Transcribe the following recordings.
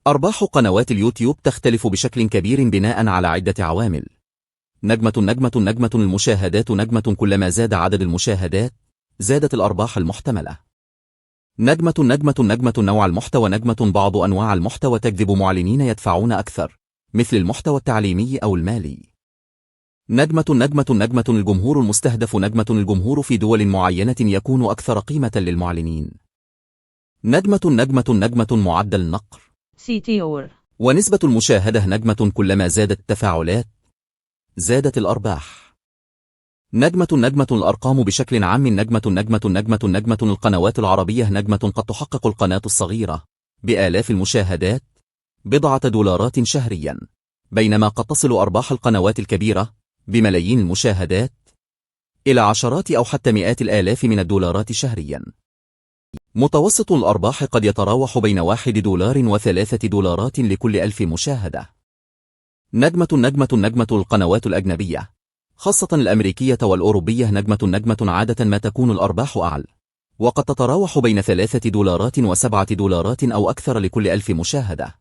أرباح قنوات اليوتيوب تختلف بشكل كبير بناء على عدة عوامل. نجمة المشاهدات. كلما زاد عدد المشاهدات زادت الأرباح المحتملة. نجمة نوع المحتوى. بعض أنواع المحتوى تجذب معلنين يدفعون أكثر، مثل المحتوى التعليمي أو المالي. نجمة الجمهور المستهدف. الجمهور في دول معينة يكون أكثر قيمة للمعلنين. نجمة معدل النقر CTR. ونسبة المشاهدة. كلما زادت التفاعلات زادت الأرباح. نجمة الأرقام بشكل عام. نجمة القنوات العربية. قد تحقق القناة الصغيرة بآلاف المشاهدات بضعة دولارات شهريا، بينما قد تصل أرباح القنوات الكبيرة بملايين المشاهدات إلى عشرات أو حتى مئات الآلاف من الدولارات شهريا. متوسط الأرباح قد يتراوح بين $1 و3 دولارات لكل 1000 مشاهدة. نجمة القنوات الأجنبية، خاصة الأمريكية والأوروبية. نجمة عادة ما تكون الأرباح أعلى، وقد تتراوح بين $3 و7 دولارات أو أكثر لكل 1000 مشاهدة.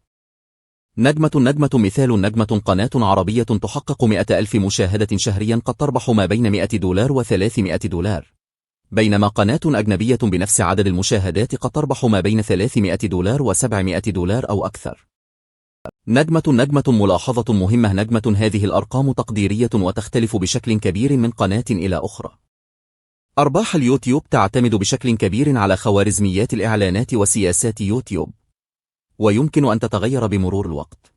نجمة مثال. قناة عربية تحقق 100,000 مشاهدة شهريا قد تربح ما بين $100 و300 دولار، بينما قناة أجنبية بنفس عدد المشاهدات قد تربح ما بين $300 و700 دولار أو أكثر. نجمة ملاحظة مهمة. هذه الأرقام تقديرية وتختلف بشكل كبير من قناة إلى أخرى. أرباح اليوتيوب تعتمد بشكل كبير على خوارزميات الإعلانات وسياسات يوتيوب، ويمكن أن تتغير بمرور الوقت.